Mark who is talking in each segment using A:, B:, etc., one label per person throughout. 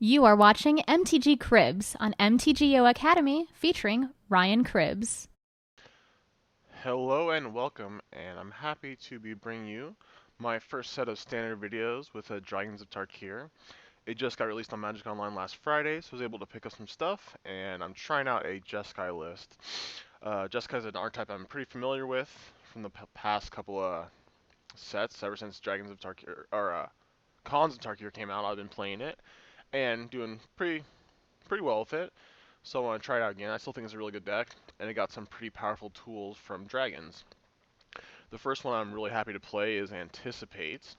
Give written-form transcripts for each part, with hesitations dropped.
A: You are watching MTG Cribs on MTGO Academy featuring RYANCRABBS.
B: Hello and welcome, and I'm happy to be bringing you my first set of standard videos with Dragons of Tarkir. It just got released on Magic Online last Friday, so I was able to pick up some stuff, and I'm trying out a Jeskai list. Jeskai is an archetype I'm pretty familiar with from the past couple of sets, ever since Dragons of Tarkir, or Khans of Tarkir came out. I've been playing it, and doing pretty well with it. So I want to try it out again. I still think it's a really good deck, and it got some pretty powerful tools from Dragons. The first one I'm really happy to play is Anticipate.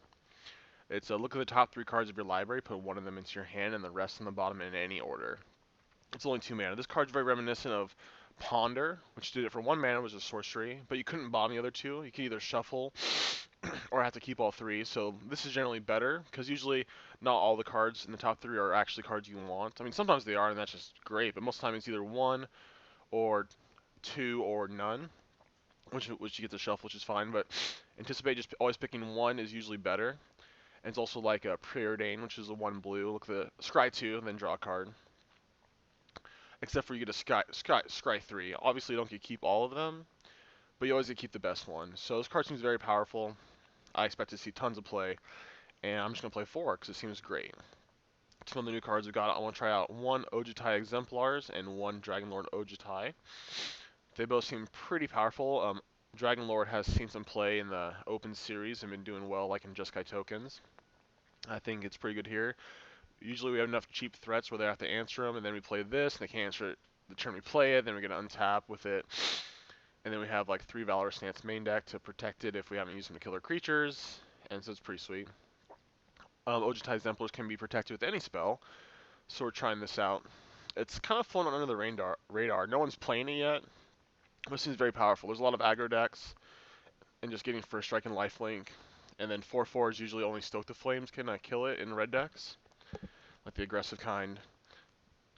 B: It's a look at the top 3 cards of your library, put one of them into your hand, and the rest on the bottom in any order. It's only 2 mana. This card's very reminiscent of Ponder, which did it for 1 mana, which is sorcery, but you couldn't bottom the other 2. You could either shuffle or have to keep all 3. So this is generally better, because usually not all the cards in the top 3 are actually cards you want. I mean, sometimes they are, and that's just great, but most of the time it's either 1 or 2 or none. Which you get to shuffle, which is fine, but Anticipate just always picking 1 is usually better. And it's also like a Preordain, which is a 1 blue. Look at the Scry 2, and then draw a card. Except for you get a Scry 3. Obviously, you don't get to keep all of them, but you always get to keep the best one. So this card seems very powerful. I expect to see tons of play, and I'm just going to play 4 because it seems great. Some of the new cards we got, I want to try out 1 Ojutai Exemplars and 1 Dragonlord Ojutai. They both seem pretty powerful. Dragonlord has seen some play in the Open Series and been doing well, like in Jeskai tokens. I think it's pretty good here. Usually we have enough cheap threats where they have to answer them, and then we play this, and they can't answer it the turn we play it, then we're going to untap with it. And then we have like 3 Valor Stance main deck to protect it if we haven't used them to kill their creatures, and so it's pretty sweet. Ojutai Exemplars can be protected with any spell, so we're trying this out. It's kind of flown under the radar. No one's playing it yet, but it seems very powerful. There's a lot of aggro decks, and just getting first strike and lifelink. And then 4/4 is usually only Stoke the Flames can kill it in red decks, like the aggressive kind,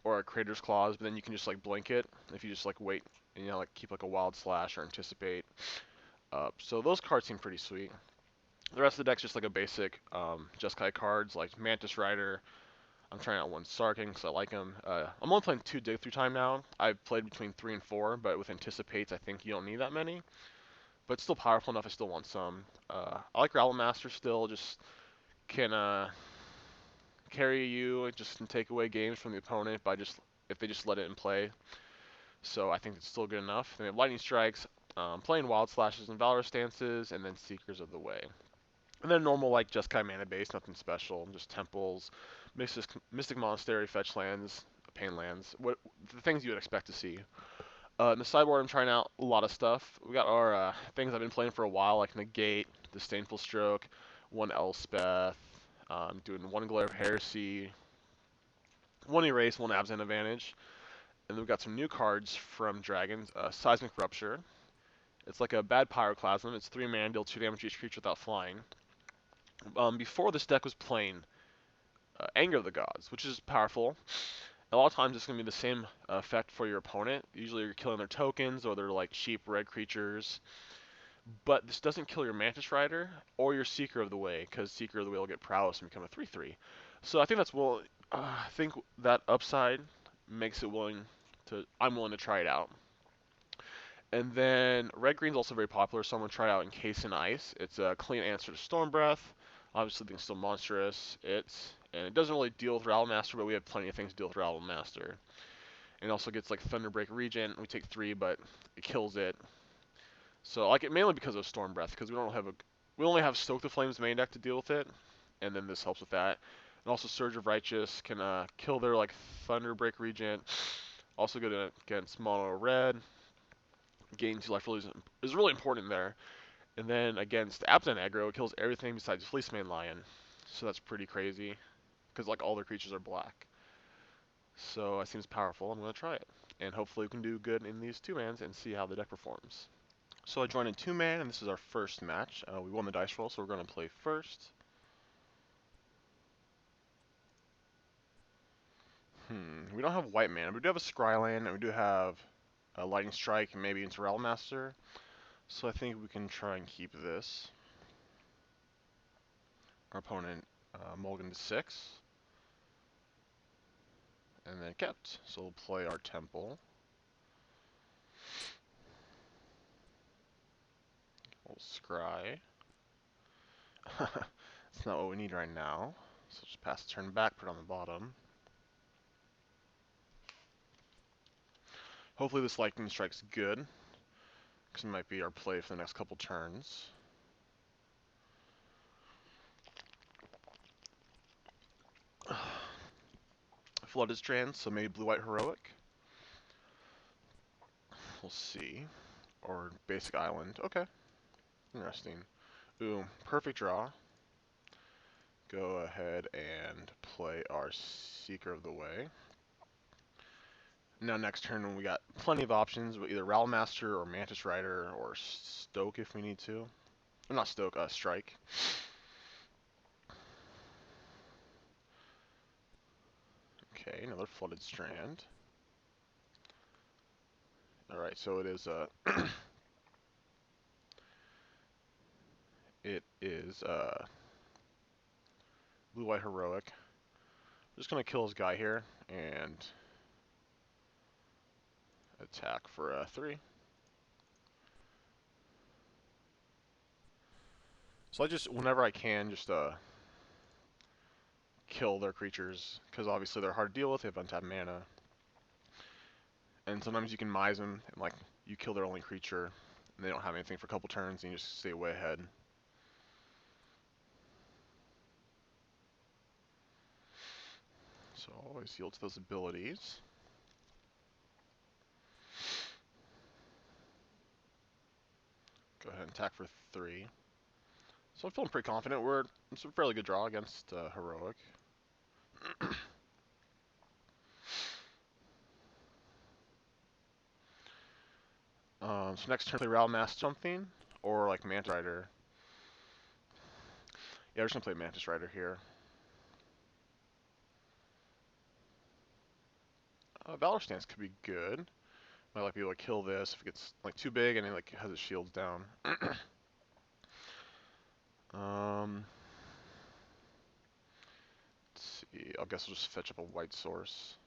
B: or a Crater's Claws. But then you can just like blink it if you just like wait and like keep like a Wild Slash or Anticipate. So those cards seem pretty sweet. The rest of the deck's just like a basic Jeskai cards like Mantis Rider. I'm trying out 1 Sarkin because I like him. I'm only playing 2 Dig Through Time now. I've played between 3 and 4, but with Anticipates I think you don't need that many. But it's still powerful enough. I still want some. I like Rally Master still. Just can carry you. It just can take away games from the opponent by just if they just let it in play. So I think it's still good enough. Then we have Lightning Strikes, playing Wild Slashes and Valor Stances, and then Seekers of the Way. And then normal like Jeskai mana base, nothing special. Just temples, Mystic Monastery, fetch lands, pain lands. What the things you would expect to see. In the sideboard, I'm trying out a lot of stuff. We got our things I've been playing for a while, like Negate, Disdainful Stroke, 1 Elspeth, doing 1 Glare of Heresy, 1 Erase, 1 Absent Advantage. And then we've got some new cards from Dragons, Seismic Rupture. It's like a bad Pyroclasm. It's 3 mana, deal 2 damage to each creature without flying. Before this deck was playing Anger of the Gods, which is powerful. A lot of times it's going to be the same effect for your opponent. Usually you're killing their tokens or they're like cheap red creatures. But this doesn't kill your Mantis Rider or your Seeker of the Way, because Seeker of the Way will get Prowess and become a 3/3. So I think that's I think that upside makes it I'm willing to try it out. And then Red Green's also very popular, so I'm going to try it out Encase in Ice. It's a clean answer to Storm Breath. Obviously, things still monstrous. And it doesn't really deal with Rattle Master, but we have plenty of things to deal with Rattle Master. And it also gets like Thunderbreak Regent. We take 3, but it kills it. So I like it mainly because of Storm Breath, because we only have Stoke the Flames main deck to deal with it, and then this helps with that. And also Surge of Righteous can kill their like Thunderbreak Regent. Also good against mono red. Gain 2 life is really important there. And then against Absent aggro, it kills everything besides Fleecemane Lion. So that's pretty crazy, because like all their creatures are black. So it seems powerful. I'm going to try it. And hopefully we can do good in these 2-mans and see how the deck performs. So I joined in 2-man, and this is our first match. We won the dice roll, so we're going to play first. We don't have white mana, but we do have a Scryland, and we do have a Lightning Strike, and maybe into Realm Master. So I think we can try and keep this. Our opponent mulligan to 6. and then kept. So we'll play our temple. We'll scry. That's not what we need right now. So just pass the turn back, put it on the bottom. Hopefully this lightning strike's good, because it might be our play for the next couple turns. Flooded Strands, so maybe blue-white heroic. We'll see. Or basic island. Okay. Interesting. Ooh, perfect draw. Go ahead and play our Seeker of the Way. Now next turn we got plenty of options, but either Rowlmaster or Mantis Rider or Stoke if we need to. Or not Stoke, Strike. Okay, another Flooded Strand. Alright, so it is blue-white heroic. Just gonna kill this guy here and attack for 3. So I just, whenever I can, just kill their creatures, because obviously they're hard to deal with, they have untapped mana. And sometimes you can mise them, and like, you kill their only creature, and they don't have anything for a couple turns, and you just stay way ahead. So always yield to those abilities. Go ahead and attack for 3. So I'm feeling pretty confident. It's a fairly good draw against heroic. So next turn play Rowlmaster something, or like Mantis Rider. Yeah, we're just gonna play Mantis Rider here. Valor Stance could be good. Might like be able to kill this if it gets like too big and it like has its shields down. Let's see. I guess we'll just fetch up a white source.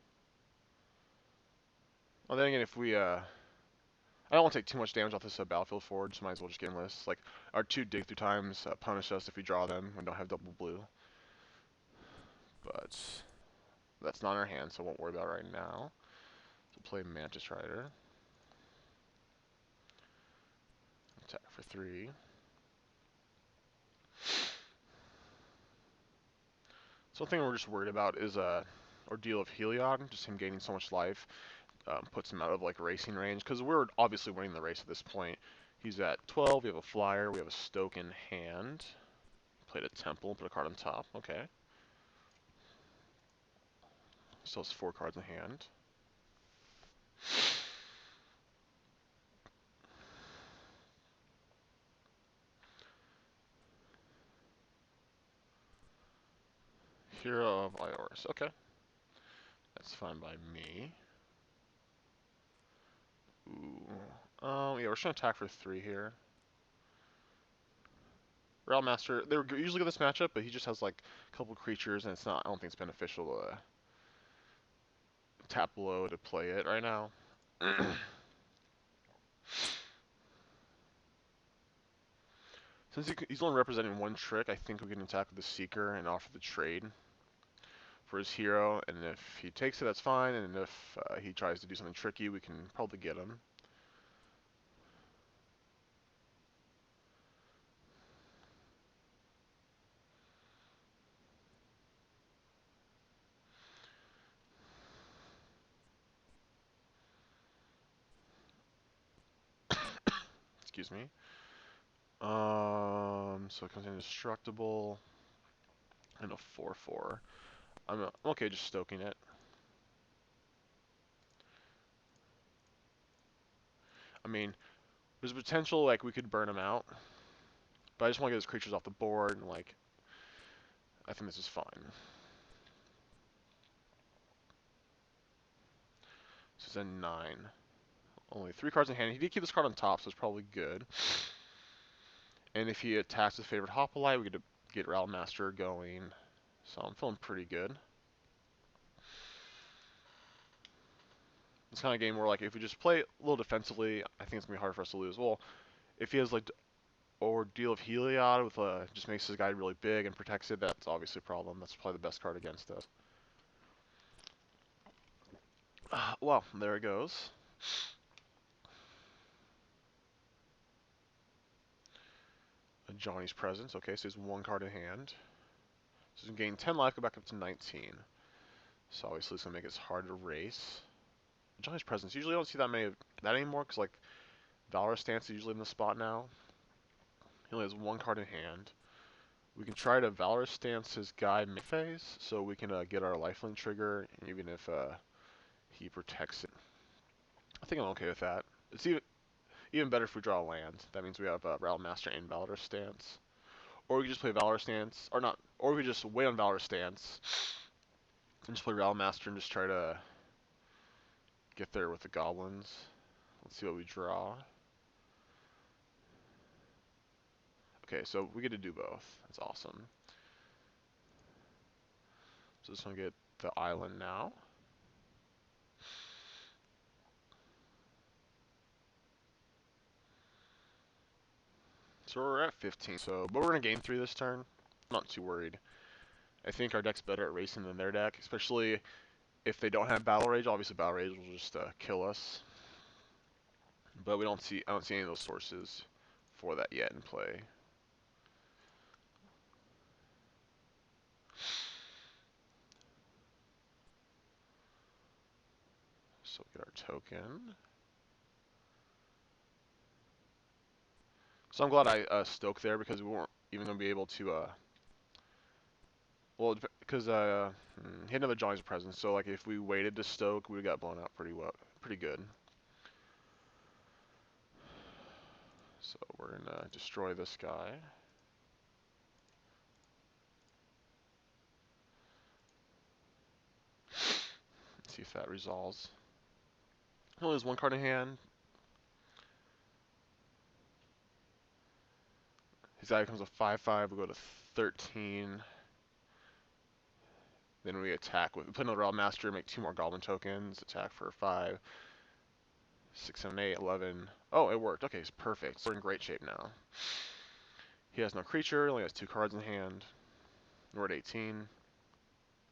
B: Well, then again, if we I don't want to take too much damage off this battlefield forward, so might as well just get in this. Like our 2 dig through times punish us if we draw them and don't have double blue. But that's not in our hand, so I won't worry about it right now. So play Mantis Rider. Attack for 3. Something we're just worried about is Ordeal of Heliod, just him gaining so much life. Puts him out of like racing range, because we're obviously winning the race at this point. He's at 12, we have a flyer, we have a Stoke in hand. Played a Temple, put a card on top, okay. Still has 4 cards in hand. Hero of Iorus, okay. That's fine by me. Ooh. Yeah, we're just gonna attack for 3 here. Railmaster, they're usually good this matchup, but he just has like a couple creatures, and it's not. I don't think it's beneficial to tap below to play it right now. Since he's only representing 1 trick, I think we can attack with the Seeker and offer the trade for his hero. And if he takes it, that's fine. And if he tries to do something tricky, we can probably get him. Excuse me. So it comes indestructible and a 4/4. I'm okay just stoking it. I mean, there's potential like we could burn him out, but I just want to get his creatures off the board, and like I think this is fine. This is a 9. Only 3 cards in hand. He did keep this card on top, so it's probably good. And if he attacks his favorite Hoplite, we get to get Rowlmaster going. So I'm feeling pretty good. It's kind of a game where, like, if we just play a little defensively, I think it's going to be hard for us to lose. Well, if he has, like, Ordeal of Heliod with just makes his guy really big and protects it, that's obviously a problem. That's probably the best card against us. Well, there it goes. Johnny's Presence. Okay, so he's one card in hand. So he's gain 10 life, go back up to 19. So obviously it's going to make it hard to race. Johnny's Presence. Usually don't see that many of that anymore, because, like, Valor Stance is usually in the spot now. He only has one card in hand. We can try to Valor Stance his guy mid-phase, so we can get our lifelink trigger, even if he protects it. I think I'm okay with that. It's even better if we draw a land. That means we have Rattle Master and Valor Stance. Or we can just play Valor Stance, or not, or we just wait on Valor Stance, and just play Rattle Master and just try to get there with the goblins. Let's see what we draw. Okay, so we get to do both. That's awesome. So just want to get the island now. So we're at 15. But we're gonna game 3 this turn. I'm not too worried. I think our deck's better at racing than their deck, especially if they don't have Battle Rage. Obviously, Battle Rage will just kill us. But I don't see any of those sources for that yet in play. So we get our token. So I'm glad I stoked there, because we weren't even gonna be able to. Well, because he had another Johnny's Presence. So, like, if we waited to stoke, we got blown out pretty good. So we're gonna destroy this guy. Let's see if that resolves. He only has one card in hand. His guy becomes a 5/5. We go to 13. Then we attack with. We put another Realm Master, make 2 more Goblin tokens. Attack for 5, 6, 7, 8, 11. Oh, it worked. Okay, it's perfect. So we're in great shape now. He has no creature. Only has 2 cards in hand. We're at 18.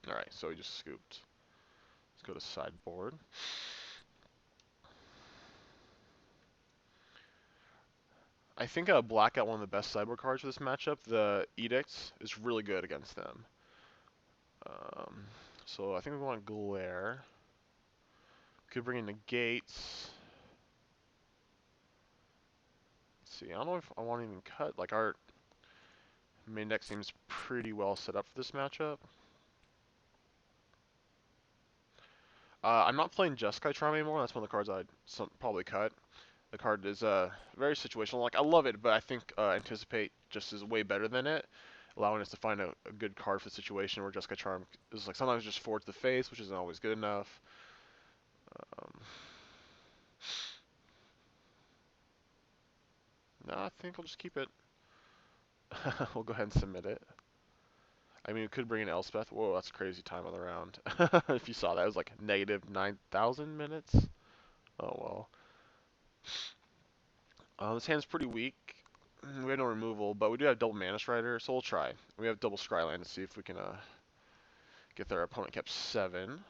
B: All right, so he just scooped. Let's go to sideboard. I think Black got one of the best sideboard cards for this matchup. The Edict is really good against them. So I think we want Glare. Could bring in Negates. Let's see, I don't know if I want to even cut. Like, our main deck seems pretty well set up for this matchup. I'm not playing Jeskai Charm anymore. That's one of the cards I'd probably cut. The card is very situational. Like, I love it, but I think Anticipate just is way better than it, allowing us to find a good card for the situation where Jeskai Charm is, like, sometimes just forward to the face, which isn't always good enough. No, I think I'll just keep it. We'll go ahead and submit it. I mean, we could bring in Elspeth. Whoa, that's a crazy time of the round. If you saw that, it was like negative 9,000 minutes. Oh, well. This hand's pretty weak. We have no removal, but we do have double Mana Strider, so we'll try. We have double Scryland to see if we can get there. Our opponent kept 7.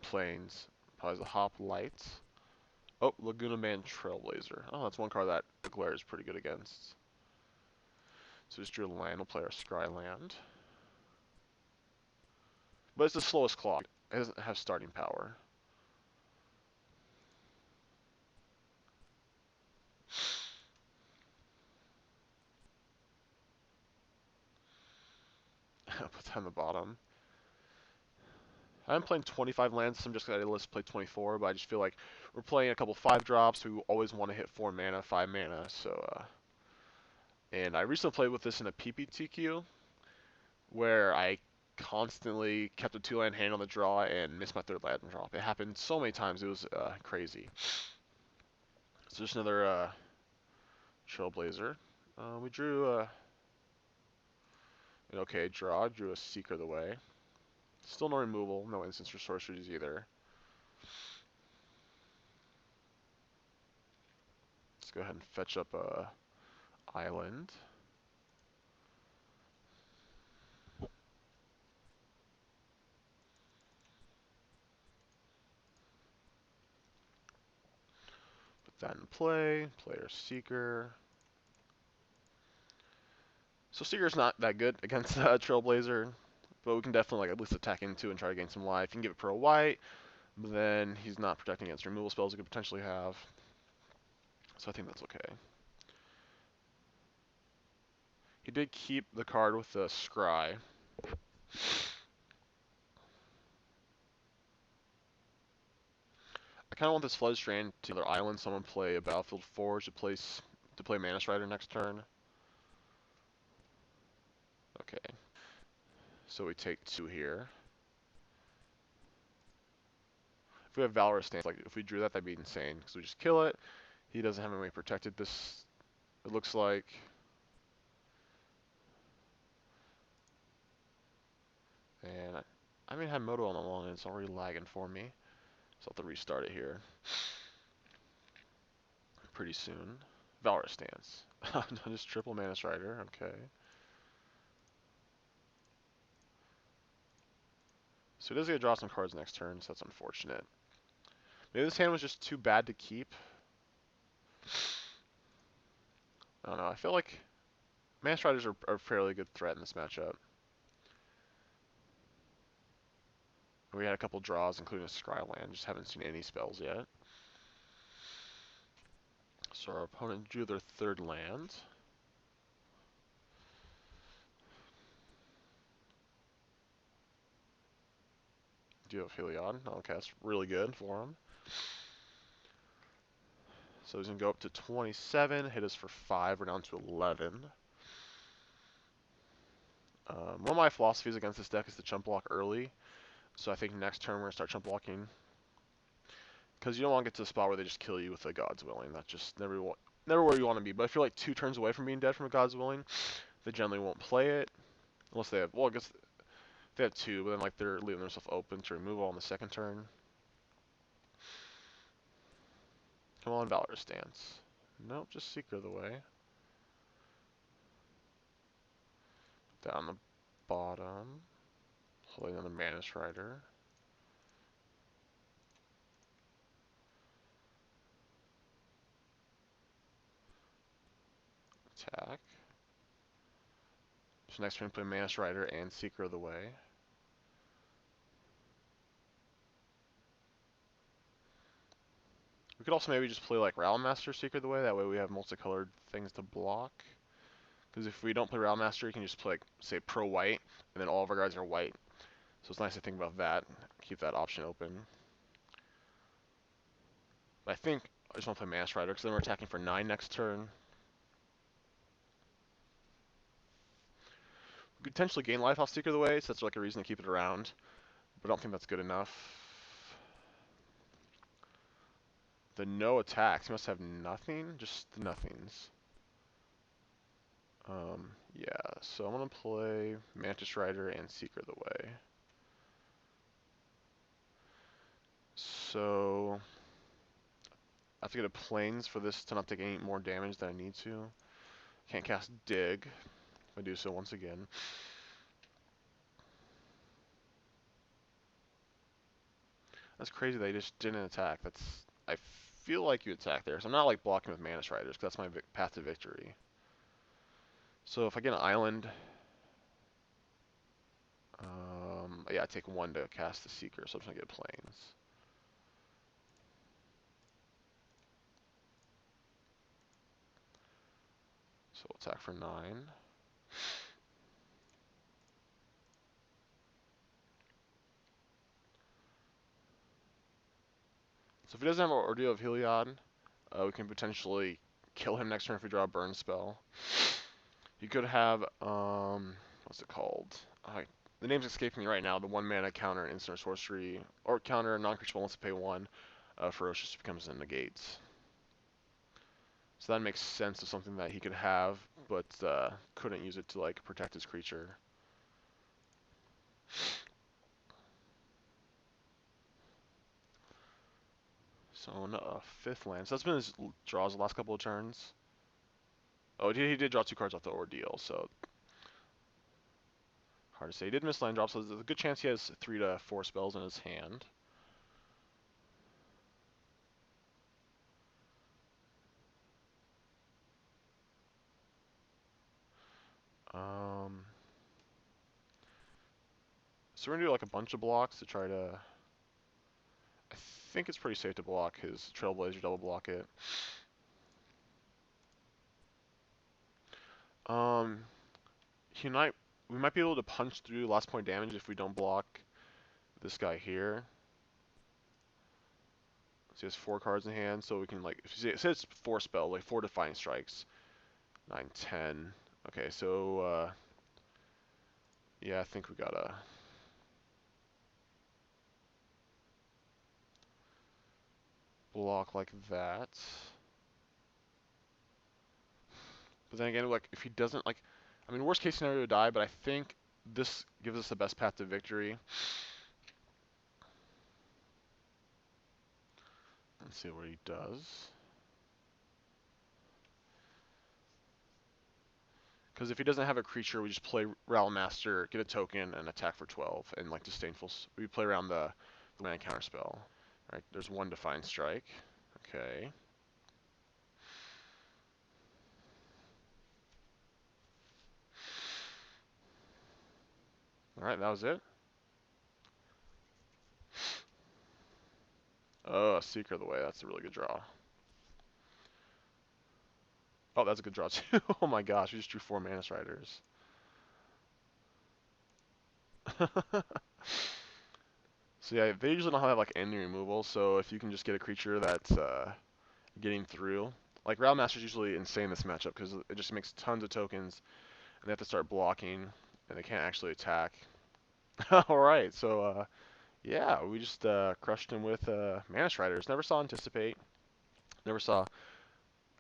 B: Plains. Probably the Hop Lights. Oh, Laguna Man Trailblazer. Oh, that's one card that the Glare is pretty good against. So just drew a land. We'll play our Scryland. But it's the slowest clock. It doesn't have starting power. Put that on the bottom. I'm playing 25 lands, so I'm just going to play 24, but I just feel like we're playing a couple 5-drops, so we always want to hit 4 mana, 5 mana, so, and I recently played with this in a PPTQ, where I constantly kept a 2-land hand on the draw and missed my 3rd land drop. It happened so many times, it was crazy. So just another Trailblazer. We drew And okay, draw, drew a Seeker the way. Still no removal, no instants or sorceries either. Let's go ahead and fetch up a island. Put that in play. Player Seeker. So Seeker's not that good against Trailblazer, but we can definitely like at least attack into and try to gain some life. You can give it Pro White, but then he's not protecting against removal spells he could potentially have. So I think that's okay. He did keep the card with the Scry. I kind of want this Flood Strand to either island someone, play a Battlefield Forge to play Mana Strider next turn. Okay. So we take 2 here. If we have Valorous Stance, like if we drew that, that'd be insane. Because we just kill it. He doesn't have any way protected this, it looks like. And I haven't had Moto on the long and it's already lagging for me. So I'll have to restart it here. Pretty soon. Valorous Stance. Just triple Mana Strider, okay. So he does get to draw some cards next turn, so that's unfortunate. Maybe this hand was just too bad to keep. I don't know, I feel like Mana Striders are a fairly good threat in this matchup. We had a couple draws, including a Scry land, just haven't seen any spells yet. So our opponent drew their 3rd land. Deal of Heliod. Okay, that's really good for him. So he's going to go up to 27, hit us for 5, we're down to 11. One of my philosophies against this deck is to chump block early. So I think next turn we're going to start chump blocking. Because you don't want to get to a spot where they just kill you with a God's Willing. That's just never where you want to be. But if you're like 2 turns away from being dead from a God's Willing, they generally won't play it. Unless they have, well, I guess they have 2, but then like they're leaving themselves open to removal on the 2nd turn. Come on, Valorous Stance. Nope, just Seeker the way. Down the bottom. Holding another Mana Strider. Attack. So next turn play Mana Strider and Seeker of the Way. We could also maybe just play like Master Seeker of the Way, that way we have multicolored things to block. Because if we don't play Master, you can just play, say, Pro White, and then all of our guys are white. So it's nice to think about that, keep that option open. But I think I just want to play Mana Strider, because then we're attacking for 9 next turn. We could potentially gain life off Seeker of the Way, so that's like a reason to keep it around. But I don't think that's good enough. The no attacks, he must have nothing, just the nothings. Yeah, so I'm going to play Mantis Rider and Seeker of the Way. So I have to get a Plains for this to not take any more damage than I need to. Can't cast Dig if I do so once again. That's crazy they just didn't attack. I feel like you attack there. So I'm not like blocking with Mantis Riders, because that's my path to victory. So if I get an island, yeah, I take 1 to cast the Seeker, so I'm just going to get Plains. So we'll attack for 9. So if he doesn't have an Ordeal of Heliod, we can potentially kill him next turn if we draw a burn spell. You could have, what's it called? The name's escaping me right now. The 1 mana counter an instant or sorcery, or counter a non-creature wants to pay 1. Ferocious becomes a negate. So that makes sense of something that he could have, but couldn't use it to like protect his creature. So on a 5th land. So that's been his draws the last couple of turns. Oh, he did draw 2 cards off the ordeal, so hard to say. He did miss land drops, so there's a good chance he has 3 to 4 spells in his hand. So we're gonna do like a bunch of blocks to try to. I think it's pretty safe to block his Trailblazer, double block it. He might, we might be able to punch through last point damage if we don't block this guy here. So he has 4 cards in hand, so we can like, if you say it's 4 spell, like 4 Defiant Strikes, 9, 10. Okay, so yeah, I think we gotta block like that. But then again, like if he doesn't like, I mean, worst case scenario die, but I think this gives us the best path to victory. Let's see what he does. Because if he doesn't have a creature, we just play Rattlemaster, get a token, and attack for 12, and like Disdainful. We play around the land counterspell. Alright, there's 1 Defiant Strike. Okay. Alright, that was it. Oh, Seeker of the Way. That's a really good draw. Oh, that's a good draw too. Oh my gosh, we just drew 4 Manus Riders. So yeah, they usually don't have like any removal, so if you can just get a creature that's getting through. Like Rattlemaster's usually insane in this matchup because it just makes tons of tokens and they have to start blocking and they can't actually attack. Alright, so yeah, we just crushed him with Manus Riders. Never saw Anticipate. Never saw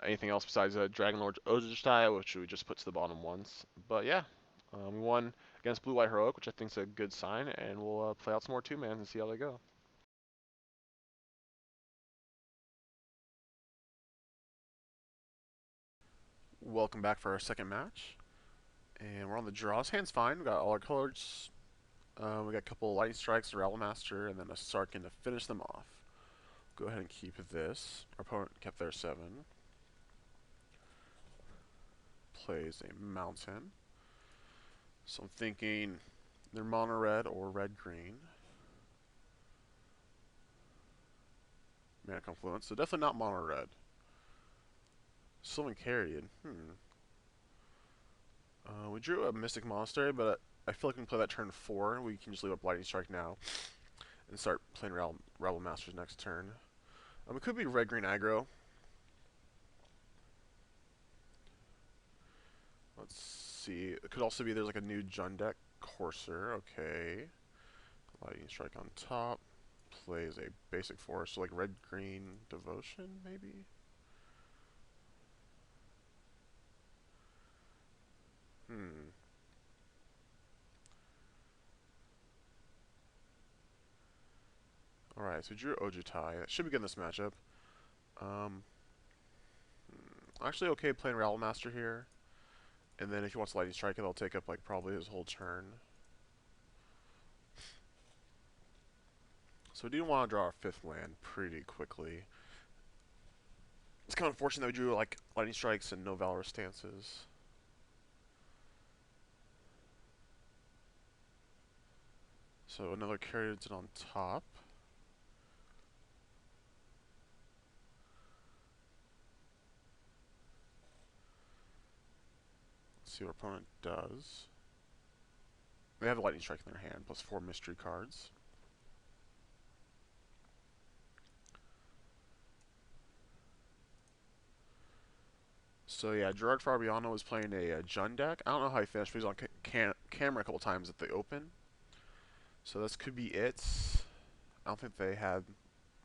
B: anything else besides Dragon Lord Jeskai, which we just put to the bottom once. But yeah, we won against Blue White Heroic, which I think is a good sign, and we'll play out some more 2-mans and see how they go. Welcome back for our second match. And we're on the draws. Hand's fine. We got all our colors. We got a couple Lightning Strikes, a Rattlemaster, and then a Sarkin to finish them off. Go ahead and keep this. Our opponent kept their 7. Plays a Mountain. So I'm thinking they're mono red or red green. Mana Confluence. So definitely not mono red. Sylvan Carrion. We drew a Mystic Monastery, but I feel like we can play that turn 4. We can just leave up Lightning Strike now and start playing Rebel Masters next turn. It could be red green aggro. Let's see. It could also be there's like a new Jund deck. Courser. Okay. Lightning Strike on top. Plays a basic forest, so like red green Devotion maybe. Alright, so drew Ojutai. That should be good in this matchup. Actually okay playing Rattlemaster here. And then if he wants Lightning Strike, it'll take up like probably his whole turn. So we do want to draw our 5th land pretty quickly. It's kind of unfortunate that we drew like Lightning Strikes and no Valorous Stances. So another Carrion on top. Let's see what our opponent does. They have a Lightning Strike in their hand, plus 4 mystery cards. So yeah, Gerard Fabiano was playing a Jund deck. I don't know how he finished, but he was on camera a couple times at the Open. So this could be it. I don't think they had,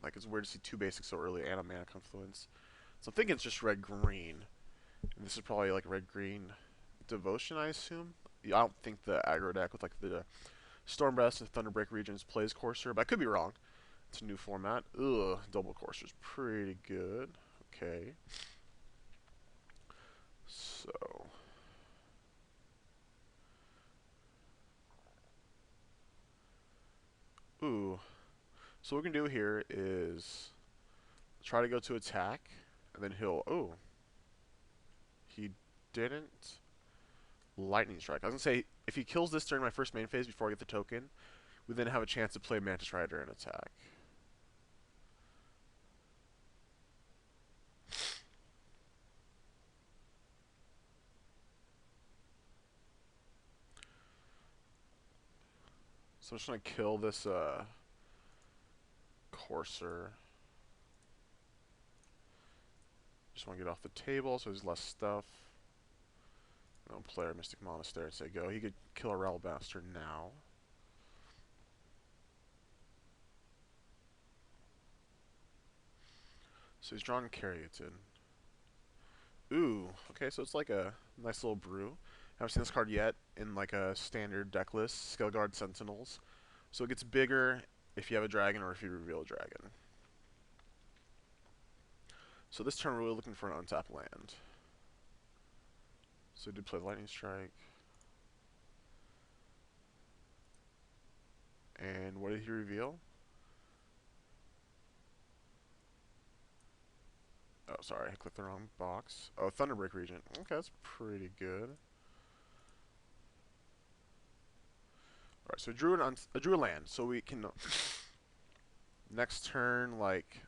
B: like, it's weird to see 2 basics so early and a Mana Confluence. So I'm thinking it's just red-green. And this is probably like red-green Devotion, I assume. I don't think the aggro deck with like the Stormblast and Thunderbreak regions plays Courser, but I could be wrong. It's a new format. Ugh, double Courser's pretty good. Okay. So. Ooh. So what we can do here is try to go to attack, and then he'll. Oh. He didn't. Lightning Strike. I was going to say, if he kills this during my first main phase before I get the token, we then have a chance to play Mantis Rider and attack. So I'm just going to kill this Courser. Just want to get off the table so there's less stuff. No player, Mystic Monastery, and say go. He could kill a Rebel Bastard now. So he's drawn Caryatid. Ooh, okay, so it's like a nice little brew. I haven't seen this card yet in like a standard deck list, Scale Guard Sentinels. So it gets bigger if you have a dragon or if you reveal a dragon. So this turn we're really looking for an untapped land. So we did play Lightning Strike. And what did he reveal? Oh, sorry, I clicked the wrong box. Oh, Thunderbreak region. Okay, that's pretty good. Alright, so I drew a land, so we can next turn, like,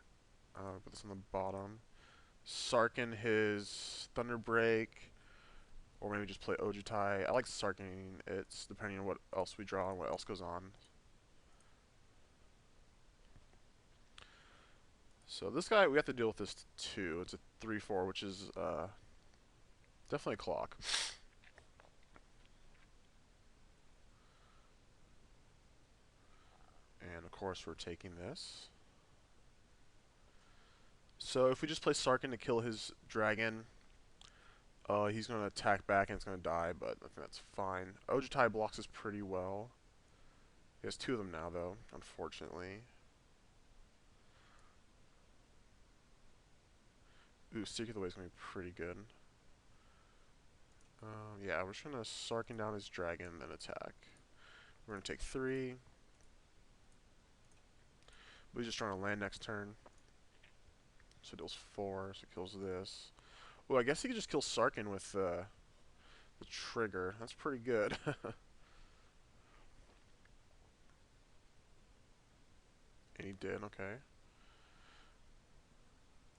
B: put this on the bottom. Sarkin his Thunderbreak, or maybe just play Ojutai. I like Sarking it's depending on what else we draw and what else goes on. So this guy, we have to deal with this too. It's a 3/4, which is definitely a clock. And of course we're taking this. So if we just play Sarkin to kill his dragon, he's going to attack back and it's going to die, but I think that's fine. Ojutai blocks us pretty well. He has 2 of them now, though, unfortunately. Ooh, Seek of the Way is going to be pretty good. Yeah, we're just going to Sarkin down his dragon, then attack. We're going to take 3. But he's just trying to land next turn. So it deals 4, so it kills this. Oh, I guess he could just kill Sarkin with the trigger. That's pretty good. And he did, okay.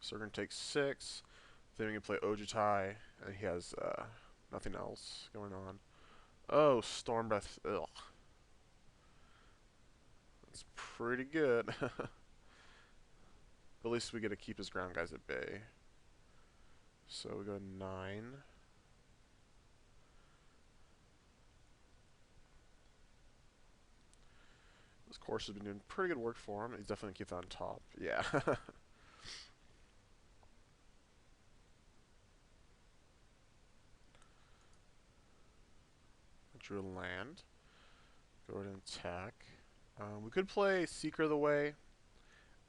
B: So we're going to take 6. Then we can play Ojutai, and he has nothing else going on. Oh, Storm Breath. Ugh. That's pretty good. At least we get to keep his ground guys at bay. So we go 9. This course has been doing pretty good work for him. He's definitely going to keep that on top. Yeah. Drew a land. Go ahead and attack. We could play Seeker of the Way,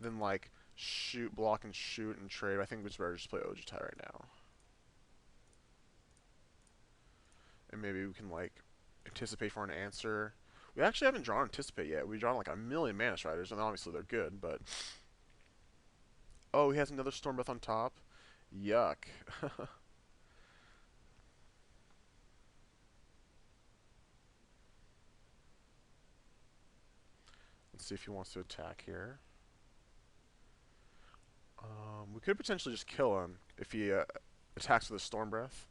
B: then like shoot, block, and shoot and trade. I think it's better to just play Ojutai right now. And maybe we can like anticipate for an answer. We actually haven't drawn Anticipate yet. We've drawn like a million Mantis Riders, and obviously they're good, but... Oh, he has another Storm Breath on top? Yuck. Let's see if he wants to attack here. We could potentially just kill him if he attacks with a Storm Breath.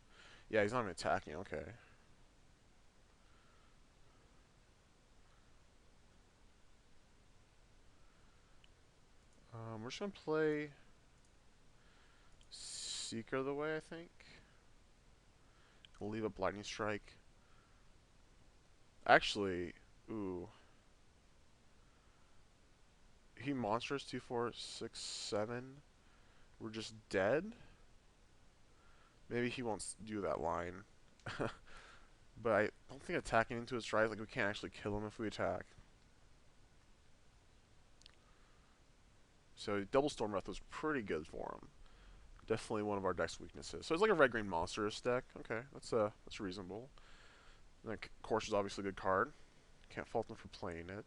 B: Yeah, he's not even attacking, okay. We're just going to play Seeker of the Way, I think. We'll leave up Lightning Strike. Actually, ooh. He monsters 2, 4, 6, 7. We're just dead? Maybe he won't do that line. But I don't think attacking into his stride, like, we can't actually kill him if we attack. So double Storm Breath was pretty good for him. Definitely one of our deck's weaknesses. So it's like a red-green monstrous deck. Okay, that's reasonable. And then Course is obviously a good card. Can't fault him for playing it.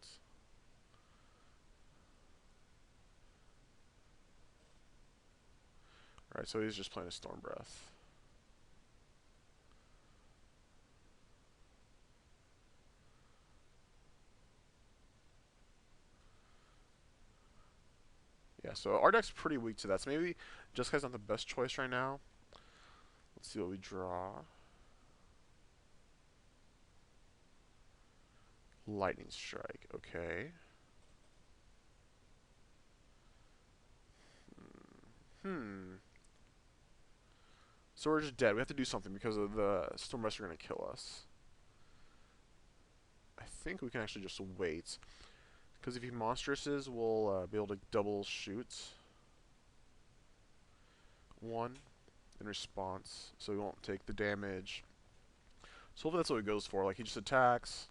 B: Alright, so he's just playing a Storm Breath. Yeah, so our deck's pretty weak to that. So maybe Jeskai's not the best choice right now. Let's see what we draw. Lightning Strike, okay. So we're just dead. We have to do something because of the Storm Breaths are going to kill us. I think we can actually just wait. Because if he monstrouses, we'll be able to double shoot one in response, so we won't take the damage. So hopefully that's what he goes for. Like, he just attacks.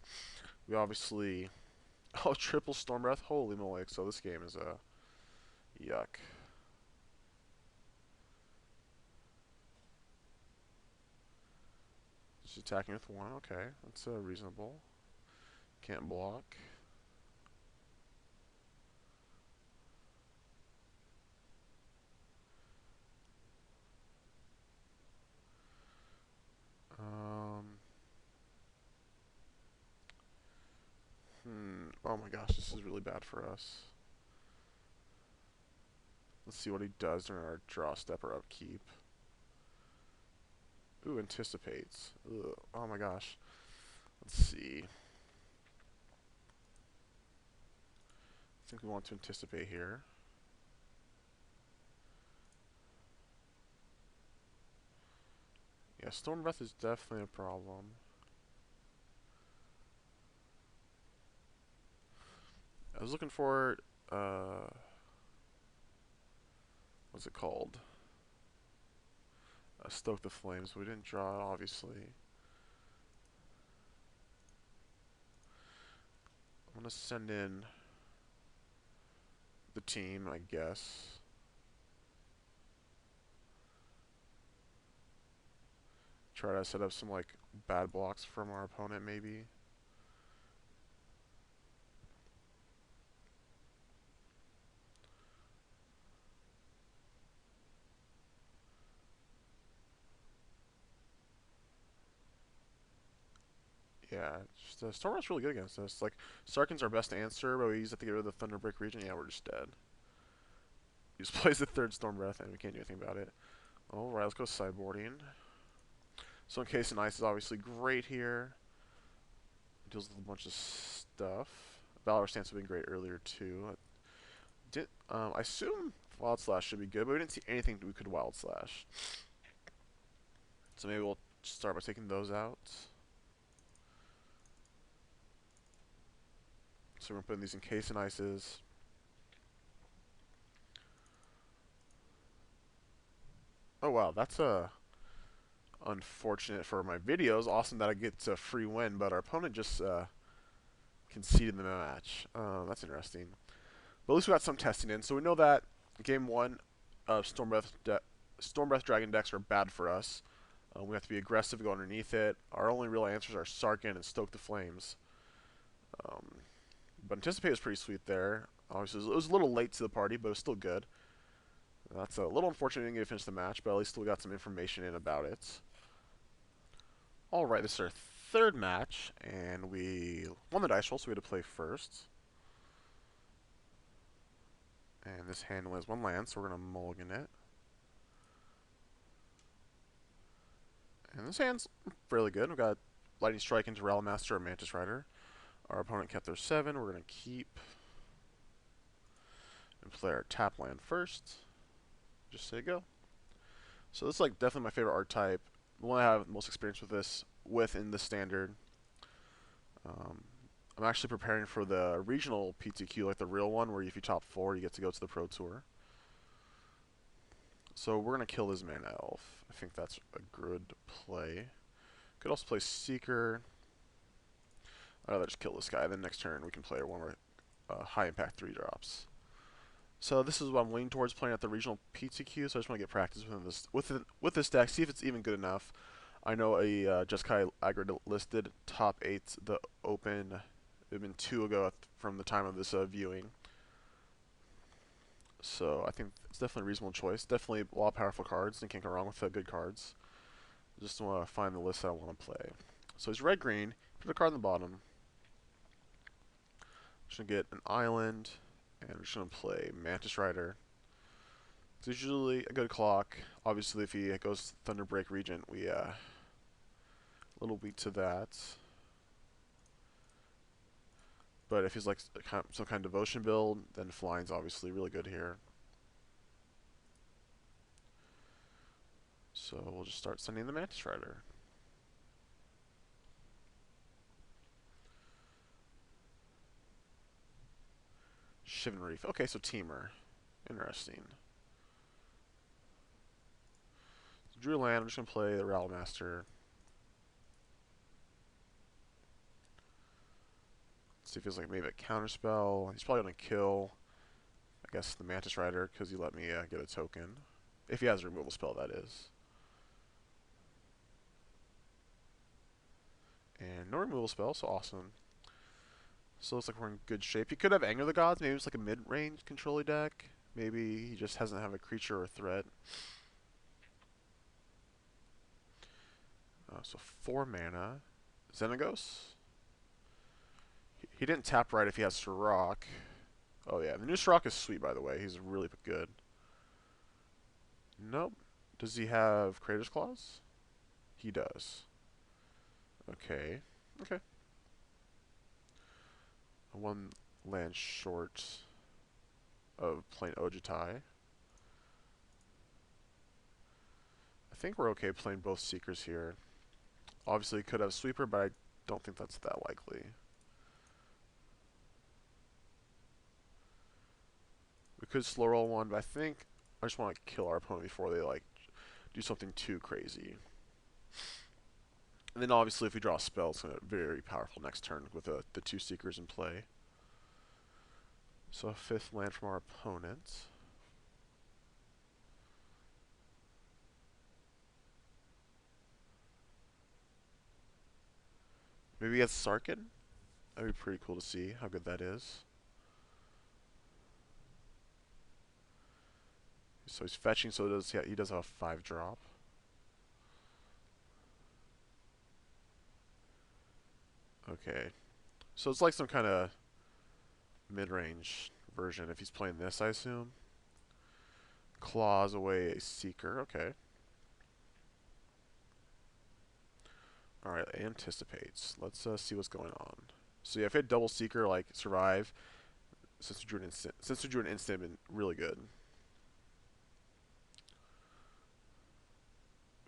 B: We obviously... Oh, triple Storm Breath? Holy moly. So this game is a... yuck. Just attacking with one. Okay, that's reasonable. Can't block. Oh my gosh, this is really bad for us. Let's see what he does during our draw step or upkeep. Ooh, anticipates. Ugh. Oh my gosh. Let's see. I think we want to anticipate here. Yeah, Storm Breath is definitely a problem. I was looking for, what's it called? Stoke the Flames, but we didn't draw it, obviously. I'm going to send in the team, I guess. Try to set up some, like, bad blocks from our opponent, maybe. Yeah, just Storm Breath's really good against us. Like, Sarkhan's our best answer, but we use it to get rid of the Thunderbreak region. Yeah, we're just dead. He just plays the third Storm Breath, and we can't do anything about it. Alright, let's go sideboarding. So Encased in Ice is obviously great here. Deals with a bunch of stuff. Valor Stance would have been great earlier, too. I assume Wild Slash should be good, but we didn't see anything we could Wild Slash. So maybe we'll start by taking those out. So we're going to put in these Encased in Ices. Oh wow, that's unfortunate for my videos. Awesome that I get a free win, but our opponent just conceded the match. That's interesting. But at least we got some testing in, so we know that game one of Storm Breath Dragon decks are bad for us. We have to be aggressive, go underneath it. Our only real answers are Sarkhan and Stoke the Flames. But Anticipate was pretty sweet there. Obviously, it was a little late to the party, but it was still good. That's a little unfortunate we didn't get to finish the match, but at least we got some information in about it. Alright, this is our third match, and we won the dice roll, so we had to play first. And this hand only has one land, so we're going to mulligan it. And this hand's fairly good. We've got Lightning Strike into Rally Master or Mantis Rider. Our opponent kept their 7. We're going to keep and play our tap land first. Just say go. So this is like definitely my favorite art type. The one I have most experience with this in the standard. I'm actually preparing for the regional PTQ, like the real one, where if you top 4, you get to go to the Pro Tour. So we're going to kill this Mana Elf. I think that's a good play. Could also play Seeker. I'd rather just kill this guy. Then next turn we can play one more high impact 3-drops. So this is what I'm leaning towards playing at the regional PTQ. So I just want to get practice with this deck. See if it's even good enough. I know a Jeskai aggregate listed top 8 the open. It had been 2 ago from the time of this viewing. So I think it's definitely a reasonable choice. Definitely a lot of powerful cards, and can't go wrong with good cards. Just want to find the list that I want to play. So it's red-green. Put a card on the bottom. Just going to get an island, and I'm just going to play Mantis Rider. It's usually a good clock. Obviously, if he goes Thunderbreak Regent, we a little weak to that. But if he's like some kind of devotion build, then flying's obviously really good here. So we'll just start sending the Mantis Rider. Shivan Reef. Okay, so Teamer. Interesting. So drew a land. I'm just going to play the Rattle Master. See if he's like maybe a counterspell. He's probably going to kill, I guess, the Mantis Rider because he let me get a token. If he has a removal spell, that is. And no removal spell, so awesome. So it looks like we're in good shape. He could have Anger the Gods. Maybe it's like a mid-range control deck. Maybe he just doesn't have a creature or a threat. So 4 mana. Xenagos. He didn't tap right if he has Sirach. Oh yeah, the new Sirach is sweet, by the way. He's really good. Nope. Does he have Creator's Clause? He does. Okay. Okay. 1 land short of playing Ojutai. I think we're okay playing both Seekers here. Obviously, he could have Sweeper, but I don't think that's that likely. We could slow roll one, but I think I just want to kill our opponent before they like do something too crazy. And then obviously if we draw a spell, it's going to be very powerful next turn with the 2 Seekers in play. So a 5th land from our opponent. Maybe he has Sarkin? That'd be pretty cool to see how good that is. So he's fetching, so he does have a 5-drop. Okay. So it's like some kind of mid-range version if he's playing this, I assume. Claws away a Seeker. Okay. Alright, anticipates. Let's see what's going on. So yeah, if he had double Seeker, like survive, since we drew an instant, been really good.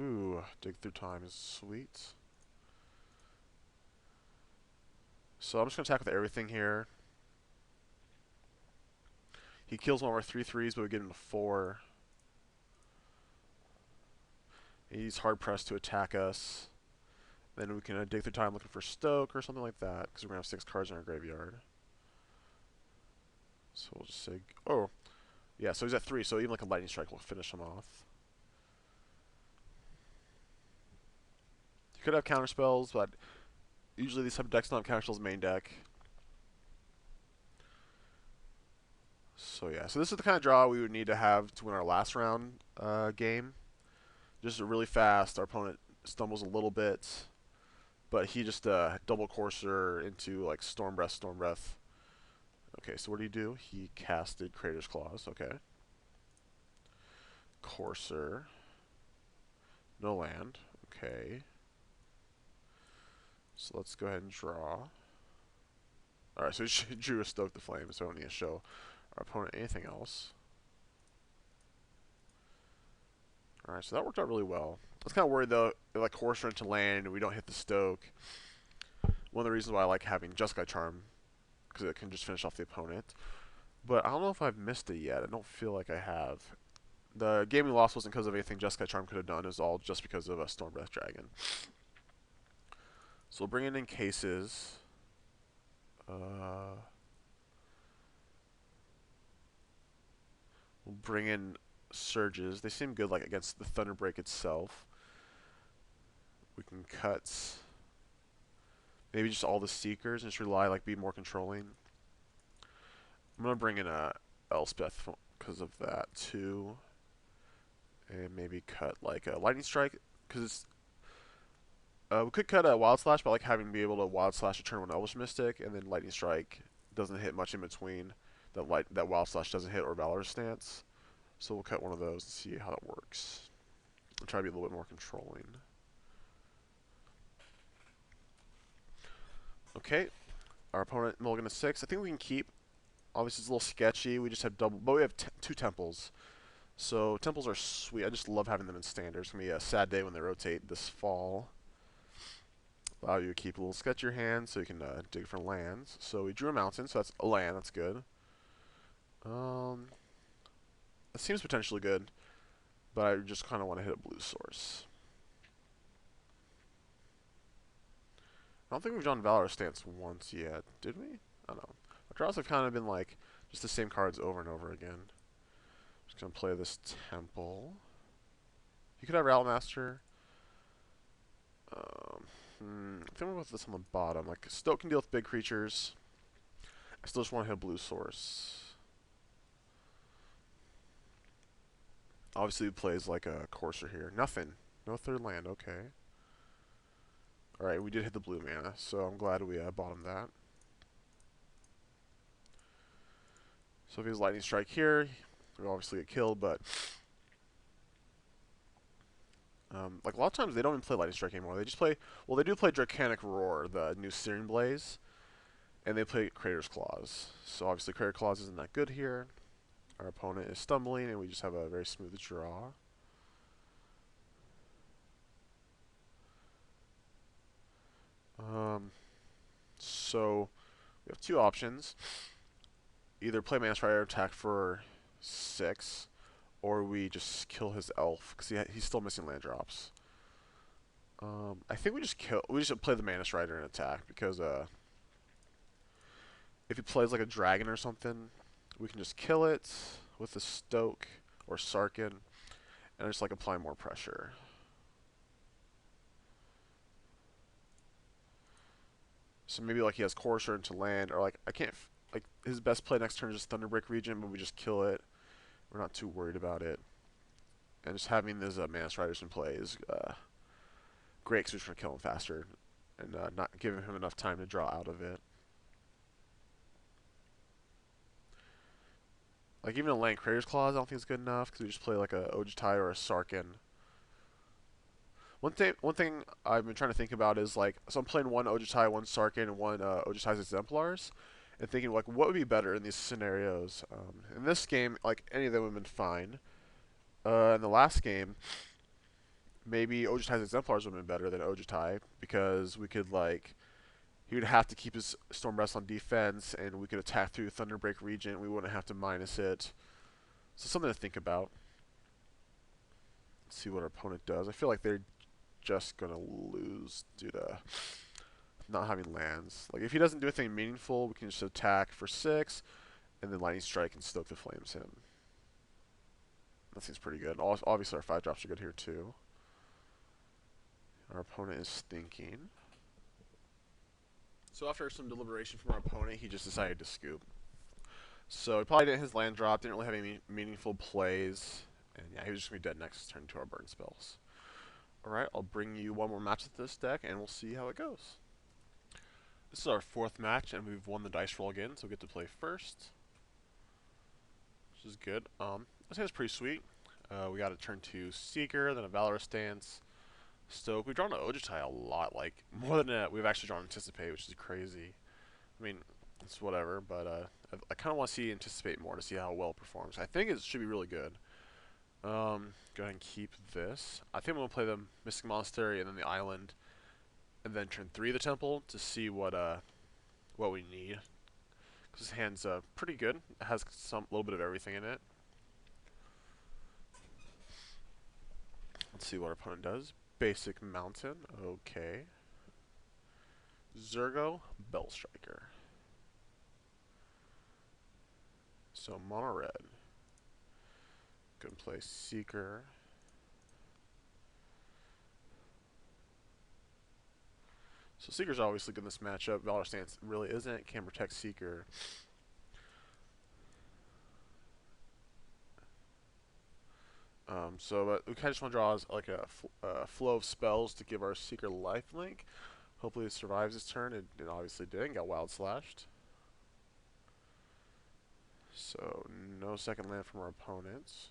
B: Ooh, dig through time is sweet. So I'm just going to attack with everything here. He kills one of our 3/3s, but we get him to 4. He's hard pressed to attack us. Then we can dig through time looking for Stoke or something like that, because we're going to have 6 cards in our graveyard. So we'll just say, oh, yeah, so he's at 3, so even like a Lightning Strike will finish him off. He could have counterspells, but usually these type of decks don't have counterspells main deck. So yeah, so this is the kind of draw we would need to have to win our last round game. Just really fast, our opponent stumbles a little bit, but he just double Courser into like Storm Breath. Okay, so what did he do? He casted Creator's Clause. Okay. Courser. No land. Okay. So let's go ahead and draw. Alright, so he drew a Stoke the Flame, so I don't need to show our opponent anything else. Alright, so that worked out really well. I was kind of worried though, if like Courser into land and we don't hit the Stoke. One of the reasons why I like having Jeskai Charm, because it can just finish off the opponent. But I don't know if I've missed it yet. I don't feel like I have. The game we lost wasn't because of anything Jeskai Charm could have done. It was all just because of a Storm Breath Dragon. So we'll bring it in cases. We'll bring in surges. They seem good, like against the Thunderbreak itself. We can cut maybe just all the Seekers and just rely, like, be more controlling. I'm gonna bring in a Elspeth because of that too, and maybe cut like a Lightning Strike because it's. We could cut a Wild Slash, but I like having be able to Wild Slash a turn one Elvish Mystic, and then Lightning Strike doesn't hit much in between. That Wild Slash doesn't hit or Valor's Stance. So we'll cut one of those and see how that works. I'll try to be a little bit more controlling. Okay, our opponent mulligan a 6. I think we can keep. Obviously, it's a little sketchy. We just have double, but we have 2 temples. So temples are sweet. I just love having them in standard. It's gonna be a sad day when they rotate this fall. Allow you to keep a little sketch in your hand so you can dig for lands. So we drew a mountain, so that's a land. That's good. That seems potentially good, but I just kind of want to hit a blue source. I don't think we've done Valor Stance once yet, did we? I don't know. Our draws have kind of been like just the same cards over and over again. Just gonna play this temple. You could have Rattle Master. I think we'll put this on the bottom. Like, Stoke can deal with big creatures. I still just want to hit a blue source. Obviously, he plays like a Courser here. Nothing. No third land. Okay. Alright, we did hit the blue mana, so I'm glad we bottomed that. So if he has Lightning Strike here, we obviously get killed, but like a lot of times they don't even play Lightning Strike anymore. They just play, well, they do play Draconic Roar, the new Searing Blaze, and they play Crater's Claws. So obviously Crater's Claws isn't that good here. Our opponent is stumbling, and we just have a very smooth draw. So we have 2 options. Either play Mana Strider attack for 6, or we just kill his elf because he's still missing land drops. I think we just play the Mana Strider and attack because if he plays like a dragon or something, we can just kill it with the Stoke or Sarkin and just like apply more pressure. So maybe like he has Courser into land, or like I can't like his best play next turn is just Thunderbreak Region, but we just kill it. We're not too worried about it. And just having these Mana Striders in play is great because we're trying to kill him faster and not giving him enough time to draw out of it. Like even a land Crater's Claws I don't think is good enough because we just play like a Ojutai or a Sarkin. One thing I've been trying to think about is like, so I'm playing one Ojutai, one Sarkin, and one Ojutai's Exemplars, and thinking like what would be better in these scenarios. In this game, like any of them would have been fine. In the last game, maybe Ojutai's Exemplars would have been better than Ojutai because we could like, he would have to keep his Storm Breast on defense, and we could attack through Thunderbreak Regent. We wouldn't have to minus it. So something to think about. Let's see what our opponent does. I feel like they're just gonna lose due to not having lands. Like if he doesn't do anything meaningful, we can just attack for 6, and then Lightning Strike and Stoke the Flames him. That seems pretty good. Obviously our 5-drops are good here too. Our opponent is thinking. So after some deliberation from our opponent, he just decided to scoop. So he probably didn't hit his land drop, didn't really have any meaningful plays, and yeah, he was just gonna be dead next turn to our burn spells. Alright, I'll bring you one more match with this deck, and we'll see how it goes. This is our 4th match, and we've won the dice roll again, so we get to play first. Which is good. This hand's pretty sweet. We got a turn 2 Seeker, then a Valor Stance, Stoke. We've drawn an Ojutai a lot, like, more than we've actually drawn Anticipate, which is crazy. I mean, it's whatever, but I kind of want to see Anticipate more to see how well it performs. I think it should be really good. Go ahead and keep this. I think I'm going to play the Mystic Monastery and then the Island, and then turn 3 the Temple to see what we need. Because this hand's pretty good. It has a little bit of everything in it. Let's see what our opponent does. Basic Mountain. Okay. Zergo, Bell Striker. So mono red. Gonna play Seeker. So Seeker's obviously good in this matchup. Valor Stance really isn't. Can protect Seeker. But we kind of just want to draw like a flow of spells to give our Seeker lifelink. Hopefully it survives this turn. It obviously did and got wild slashed. So no second land from our opponents.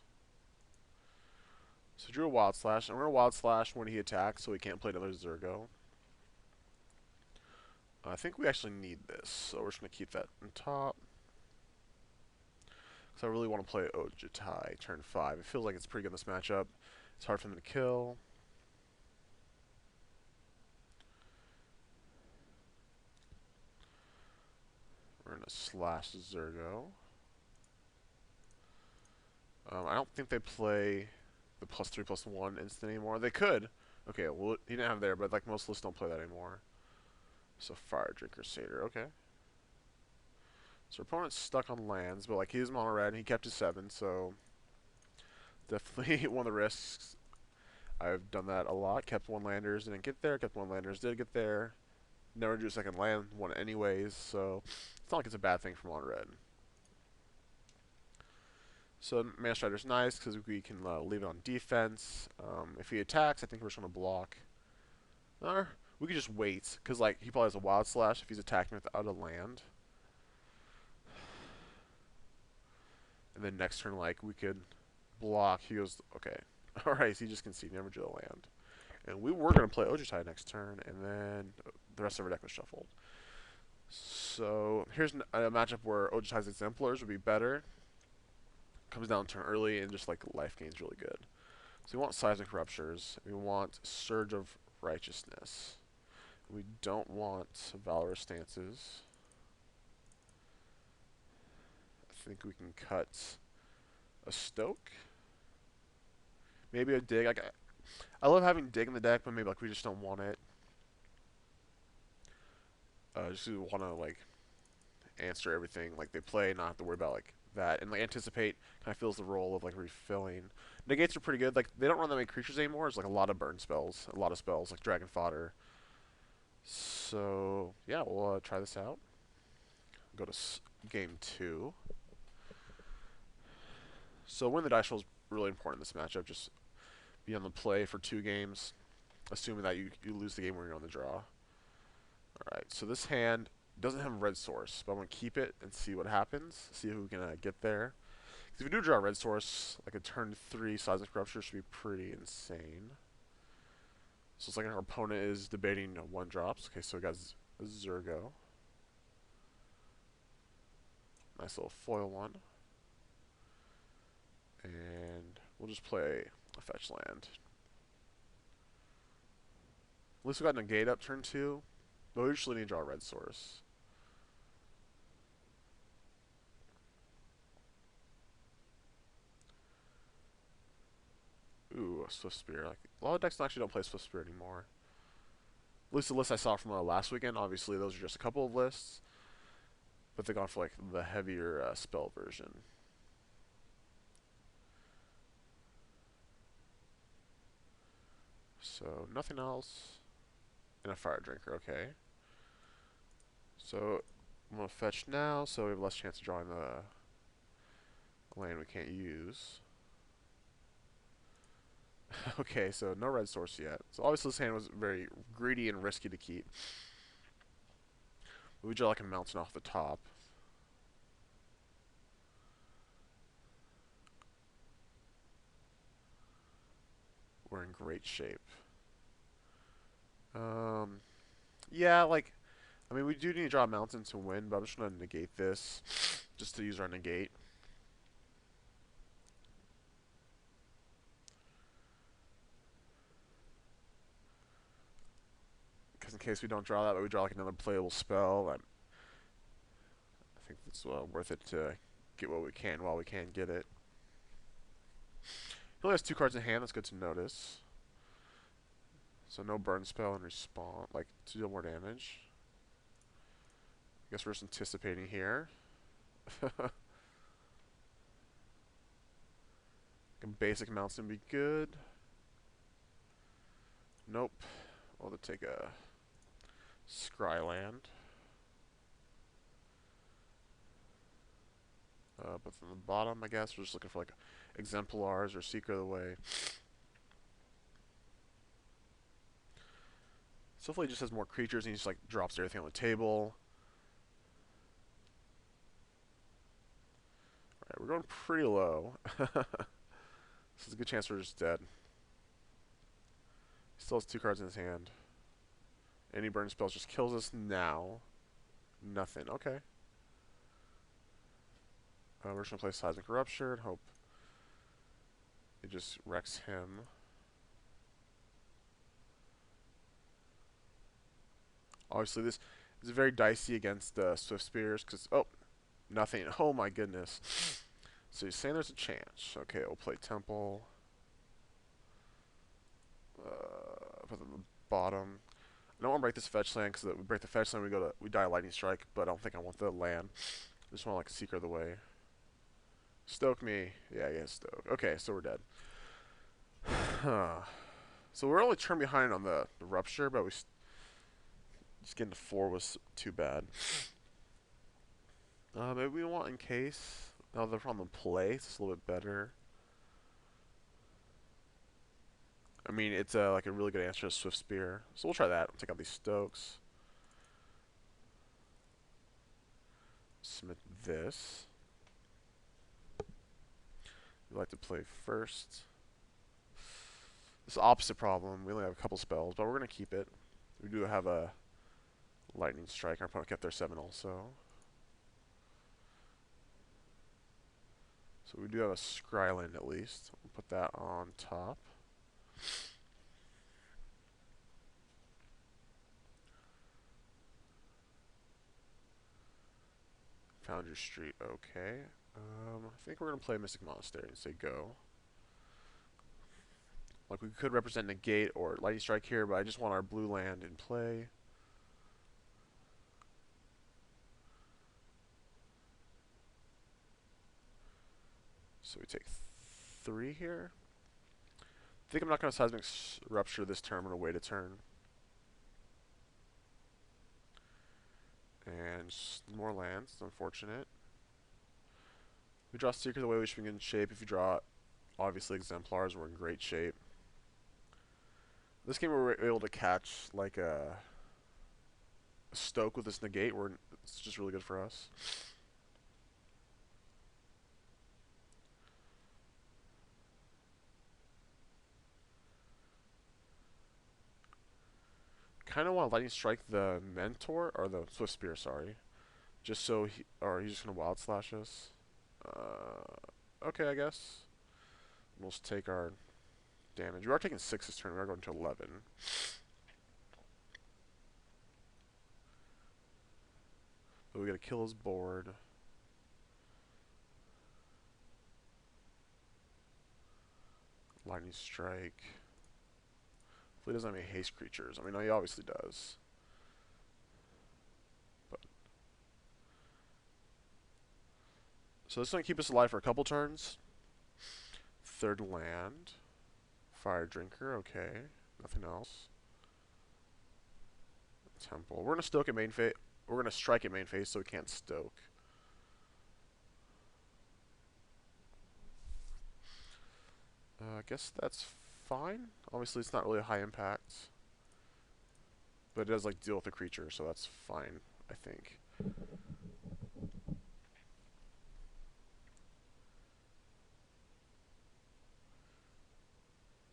B: So drew a wild slash. I'm going to wild slash when he attacks so he can't play another Zergo. I think we actually need this, so we're just going to keep that on top. Because I really want to play Jeskai turn 5. It feels like it's pretty good in this matchup. It's hard for them to kill. We're going to slash Zergo. I don't think they play the +3/+1 instant anymore. They could. Okay, well, he didn't have there, but like most lists don't play that anymore. So Fire Drinker Satyr, okay. So our opponent's stuck on lands, but like he is mono red and he kept his 7, so definitely one of the risks. I've done that a lot. Kept one landers, didn't get there. Kept one landers, did get there. Never drew a second land, won anyways, so it's not like it's a bad thing for mono red. So Mana Strider's nice because we can leave it on defense. If he attacks, I think we're just going to block. Or we could just wait because like he probably has a wild slash if he's attacking without a land. And then next turn, like we could block. He goes, okay, all right. So he just conceded, never drew a land. And we were going to play Jeskai next turn, and then the rest of our deck was shuffled. So here's a matchup where Jeskai Exemplars would be better. Comes down turn early and just like life gain's really good. So we want Seismic Ruptures. We want Surge of Righteousness. We don't want Valorous Stances. I think we can cut a Stoke. Maybe a Dig. I love having Dig in the deck, but maybe like we just don't want it. Just want to like answer everything like they play, not have to worry about like that, and like Anticipate kind of fills the role of like refilling. Negates are pretty good. Like they don't run that many creatures anymore. It's like a lot of burn spells, a lot of spells like Dragon Fodder. So yeah, we'll try this out. Go to game 2. So winning the dice roll is really important in this matchup. Just be on the play for 2 games, assuming that you lose the game when you're on the draw. Alright, so this hand doesn't have a red source, but I'm going to keep it and see what happens. See who can get there. Because if we do draw a red source, like a turn 3 Seismic Rupture should be pretty insane. So it's like our opponent is debating 1-drops. Okay, so we got a Zergo. Nice little foil one. And we'll just play a fetch land. At least we got Negate up turn 2. But we usually need to draw a red source. Ooh, a Swift Spear. Like, a lot of decks actually don't play Swift Spear anymore. At least the list I saw from last weekend, obviously those are just a couple of lists. But they've gone for like the heavier spell version. So nothing else. And a Fire Drinker, okay. So I'm going to fetch now, so we have less chance of drawing the land we can't use. Okay, so no red source yet. So obviously this hand was very greedy and risky to keep. But we draw like a mountain off the top. We're in great shape. Yeah, like, I mean, we do need to draw a mountain to win, but I'm just going to negate this, just to use our negate. Because in case we don't draw that, but we draw like another playable spell, I think it's worth it to get what we can while we can get it. He only has 2 cards in hand, that's good to notice. So no burn spell and respawn, like to deal more damage. Guess we're just anticipating here. Basic mounts would be good. Nope. We'll have to take a Scryland. But from the bottom, I guess, we're just looking for like exemplars or Secret of the Way. So hopefully he just has more creatures and he just like drops everything on the table. Alright, we're going pretty low. This is a good chance we're just dead. He still has 2 cards in his hand. Any burn spells just kills us now. Nothing. Okay. We're just going to play Seismic Rupture and hope it just wrecks him. Obviously, this is very dicey against Swift Spears because, oh, nothing. Oh my goodness. So he's saying there's a chance. Okay, we'll play Temple. Put them at the bottom. I don't want to break this fetch land because we break the fetch land, we die a Lightning Strike. But I don't think I want the land. I just want like a Secret of the Way. Stoke me. Yeah, stoke. Okay, so we're dead. So we're only turn behind on the Rupture, but we just getting to 4 was too bad. Maybe we want in case. Now they're on the play, it's a little bit better. I mean, it's like a really good answer to Swift Spear. So we'll try that. We'll take out these Stokes. Submit this. We like to play first. This opposite problem. We only have a couple spells, but we're going to keep it. We do have a Lightning Strike. Our opponent kept their 7 also. So we do have a Scryland at least. We'll put that on top. Foundry Street, okay. I think we're going to play Mystic Monastery and say go. Like, we could represent Negate or Lightning Strike here, but I just want our blue land in play. So we take 3 here. I think I'm not going to Seismic Rupture this turn. I'm going to wait a turn. And more lands. It's unfortunate. We draw Secret of the Way, we should be in good shape. If you draw, obviously, Exemplars, we're in great shape. This game we were able to catch like a Stoke with this Negate. It's just really good for us. Kind of want to Lightning Strike the Mentor, or the Swift Spear, sorry. Just so he's just going to Wild Slash us. Okay, I guess. We'll just take our damage. We are taking 6 this turn. We are going to 11. But we got to kill his board. Lightning Strike. Hopefully he doesn't have any haste creatures. I mean, he obviously does. But so this is going to keep us alive for a couple turns. 3rd land. Fire Drinker, okay. Nothing else. Temple. We're going to stoke at main phase. We're going to strike at main phase, so we can't stoke. I guess that's fine. Obviously, it's not really a high impact. But it does, like, deal with the creature, so that's fine, I think.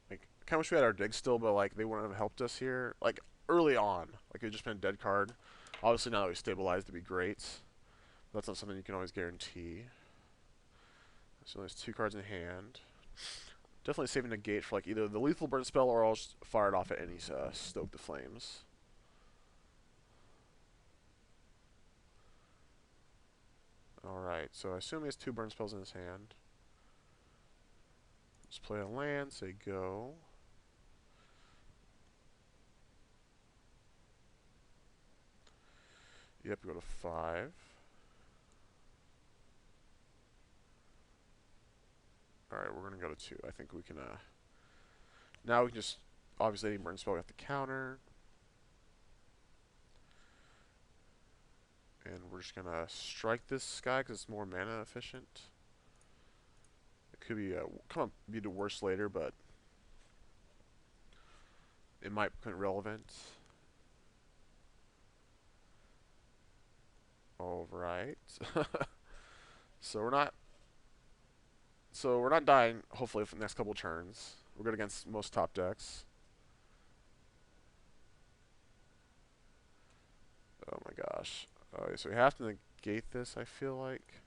B: Like, I kind of wish we had our dig still, but, like, they wouldn't have helped us here. Like, early on. Like, it would just been a dead card. Obviously, now that we stabilized, it'd be great. That's not something you can always guarantee. So there's 2 cards in hand. Definitely saving a gate for like either the lethal burn spell or I'll just fire it off at any Stoke the Flames. Alright, so I assume he has 2 burn spells in his hand. Let's play a land, say go. Yep, we go to 5. Alright, we're going to go to 2. I think we can, now we can just, obviously, any burn spell we have to counter. And we're just going to strike this guy because it's more mana efficient. It could be, be the worst later, but it might become relevant. Alright. So we're not dying, hopefully, for the next couple turns. We're good against most top decks. Oh my gosh. Okay, so we have to negate this, I feel like.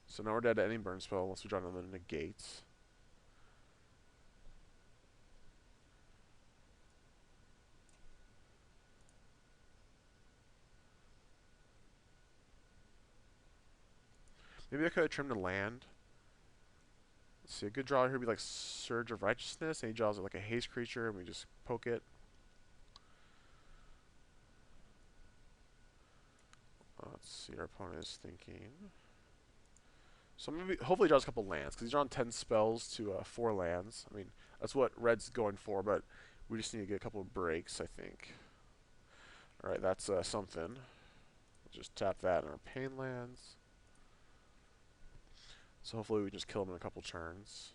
B: So now we're dead to any burn spell unless we draw another negate. Maybe I could have trimmed a land. Let's see, a good draw here would be like Surge of Righteousness, and he draws like a haste creature, and we just poke it. Let's see, our opponent is thinking. So maybe, hopefully he draws a couple lands, because he's drawn 10 spells to 4 lands. I mean, that's what Red's going for, but we just need to get a couple of breaks, I think. Alright, that's something. We'll just tap that in our pain lands. So hopefully we just kill him in a couple turns.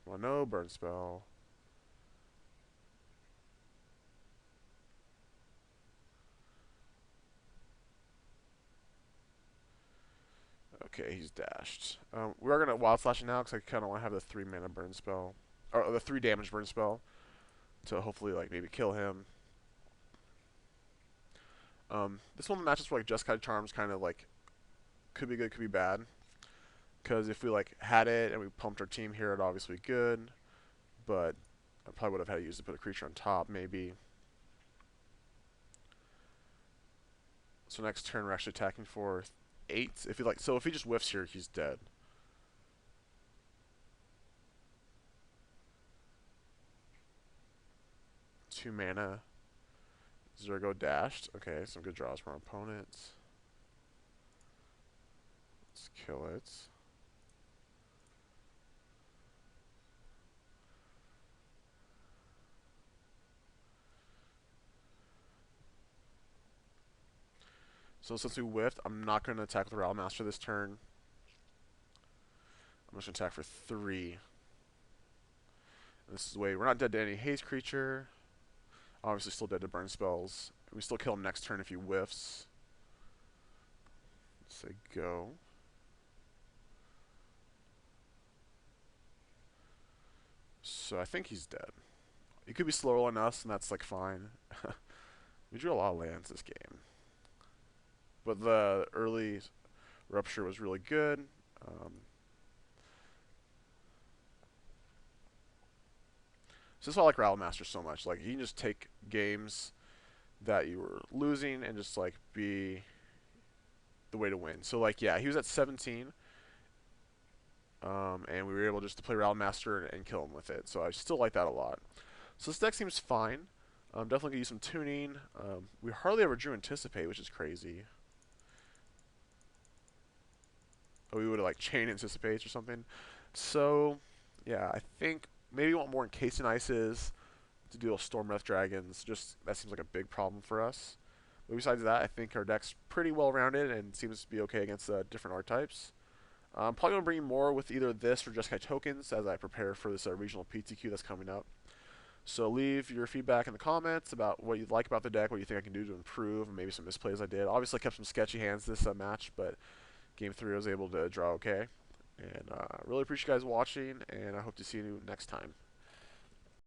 B: Well, no burn spell. Okay, he's dashed. We're gonna Wild Slash now because I kind of want to have the 3 mana burn spell, or the 3 damage burn spell, to hopefully like maybe kill him. This one matches for like Jeskai Charms, kind of like could be good, could be bad. Because if we like had it and we pumped our team here, it'd obviously be good. But I probably would have had to use to put a creature on top, maybe. So next turn we're actually attacking for 8. If he like, so if he just whiffs here, he's dead. Two mana. Zergo dashed. Okay, some good draws from our opponents. Let's kill it. So since we whiffed, I'm not going to attack with the Rattle Master this turn. I'm just going to attack for 3. And this is the way we're not dead to any haste creature. Obviously still dead to burn spells. We still kill him next turn if he whiffs. Let's say go. So I think he's dead. He could be slower than us, and that's like fine. We drew a lot of lands this game. But the early Rupture was really good. So this is why I like Rattle Master so much. Like, you can just take games that you were losing and just like be the way to win. So like, yeah, he was at 17, and we were able just to play Rattle Master and kill him with it. So I still like that a lot. So this deck seems fine. Definitely could use some tuning. We hardly ever drew Anticipate, which is crazy. Oh, we would have like Chain Anticipates or something. So yeah, I think maybe we want more Encasing Ices to deal with Storm Wrath Dragons. Just that seems like a big problem for us. But besides that, I think our deck's pretty well rounded and seems to be okay against different archetypes. I'm probably going to bring more with either this or Jeskai tokens as I prepare for this regional PTQ that's coming up. So leave your feedback in the comments about what you like about the deck, what you think I can do to improve, and maybe some misplays I did. Obviously, I kept some sketchy hands this match, but Game 3 I was able to draw okay. And really appreciate you guys watching, and I hope to see you next time.